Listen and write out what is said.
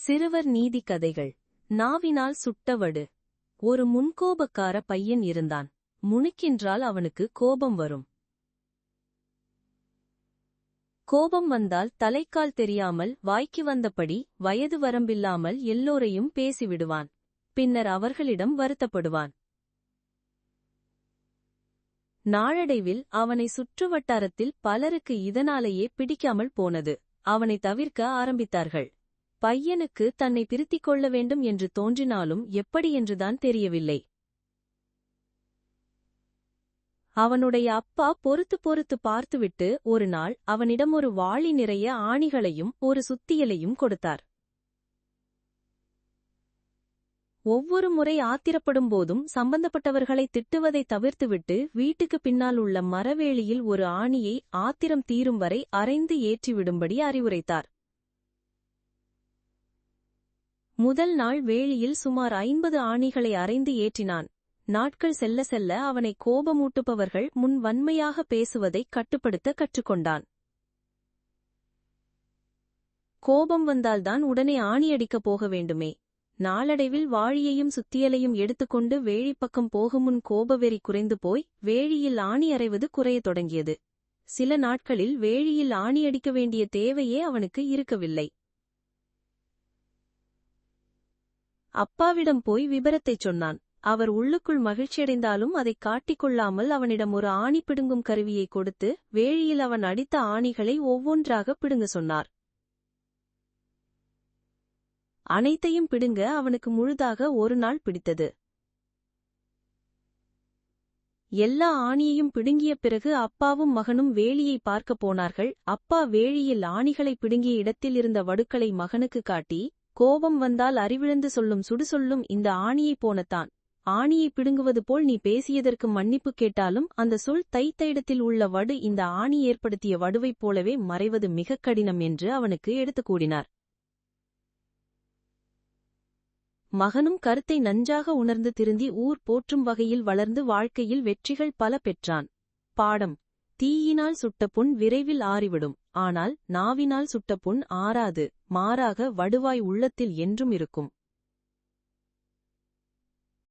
சிறுவர் நீதி கதைகள். நாவினால் சுட்டவடு. ஒரு முன்கோபக்கார பையன் இருந்தான். முணுக்கென்றால் அவனுக்கு கோபம் வரும். கோபம் வந்தால் தலைக்கால் தெரியாமல் வாய்க்கு வந்தபடி வயது வரம்பில்லாமல் எல்லோரையும் பேசிவிடுவான். பின்னர் அவர்களிடம் வருத்தப்படுவான். நாளடைவில் அவனை சுற்றுவட்டாரத்தில் பலருக்கு இதனாலேயே பிடிக்காமல் போனது. அவனை தவிர்க்க ஆரம்பித்தார்கள். பையனுக்கு தன்னை திருத்திக் கொள்ள வேண்டும் என்று தோன்றினாலும் எப்படி என்றுதான் தெரியவில்லை. அவனுடைய அப்பா பொறுத்து பார்த்துவிட்டு ஒரு நாள் அவனிடம் ஒரு வாளி நிறைய ஆணிகளையும் ஒரு சுத்தியலையும் கொடுத்தார். ஒவ்வொரு முறை ஆத்திரப்படும் போதும் சம்பந்தப்பட்டவர்களை திட்டுவதை தவிர்த்துவிட்டு வீட்டுக்கு பின்னால் உள்ள மரவேலியில் ஒரு ஆணியை ஆத்திரம் தீரும் வரை அரைந்து ஏற்றிவிடும்படி அறிவுரைத்தார். முதல் நாள் வேலியில் சுமார் 50 ஆணிகளை அரைந்து ஏற்றினான். நாட்கள் செல்ல செல்ல அவனை கோபமூட்டுபவர்கள் முன் வன்மையாக பேசுவதை கட்டுப்படுத்த கற்றுக்கொண்டான். கோபம் வந்தால்தான் உடனே ஆணியடிக்கப் போக வேண்டுமே. நாளடைவில் வாழியையும் சுத்தியலையும் எடுத்துக்கொண்டு வேழிப்பக்கம் போகுமுன் கோபவெறி குறைந்து போய் வேழியில் ஆணி அறைவது குறையத் தொடங்கியது. சில நாட்களில் வேழியில் ஆணியடிக்க வேண்டிய தேவையே அவனுக்கு இருக்கவில்லை. அப்பாவிடம் போய் விபரத்தைச் சொன்னான். அவர் உள்ளுக்குள் மகிழ்ச்சியடைந்தாலும் அதை காட்டிக்கொள்ளாமல் அவனிடம் ஒரு ஆணி பிடுங்கும் கருவியை கொடுத்து வேழியில் அவன் அடித்த ஆணிகளை ஒவ்வொன்றாக பிடுங்க சொன்னார். அனைத்தையும் பிடுங்க அவனுக்கு முழுதாக ஒரு நாள் பிடித்தது. எல்லா ஆணியையும் பிடுங்கிய பிறகு அப்பாவும் மகனும் வேலியை பார்க்கப் போனார்கள். அப்பா வேலியில் ஆணிகளை பிடுங்கிய இடத்தில் இருந்த வடுக்களை மகனுக்கு காட்டி, கோபம் வந்தால் அறிவிழந்து சொல்லும் சுடுசொல்லும் இந்த ஆணியை போனத்தான். ஆணியை பிடுங்குவது போல் நீ பேசியதற்கு மன்னிப்பு கேட்டாலும் அந்த சொல் தைத்த இடத்தில் உள்ள வடு இந்த ஆணி ஏற்படுத்திய வடுவைப் போலவே மறைவது மிகக் கடினம் என்று அவனுக்கு எடுத்துக் கூறினார். மகனும் கருத்தை நன்றாக உணர்ந்து திருந்தி ஊர் போற்றும் வகையில் வளர்ந்து வாழ்க்கையில் வெற்றிகள் பல பெற்றான். பாடம்: தீயினால் சுட்ட புண் விரைவில் ஆறிவிடும், ஆனால் நாவினால் சுட்ட புண் ஆறாது. மாறாக வடுவாய் உள்ளத்தில் என்றும் இருக்கும்.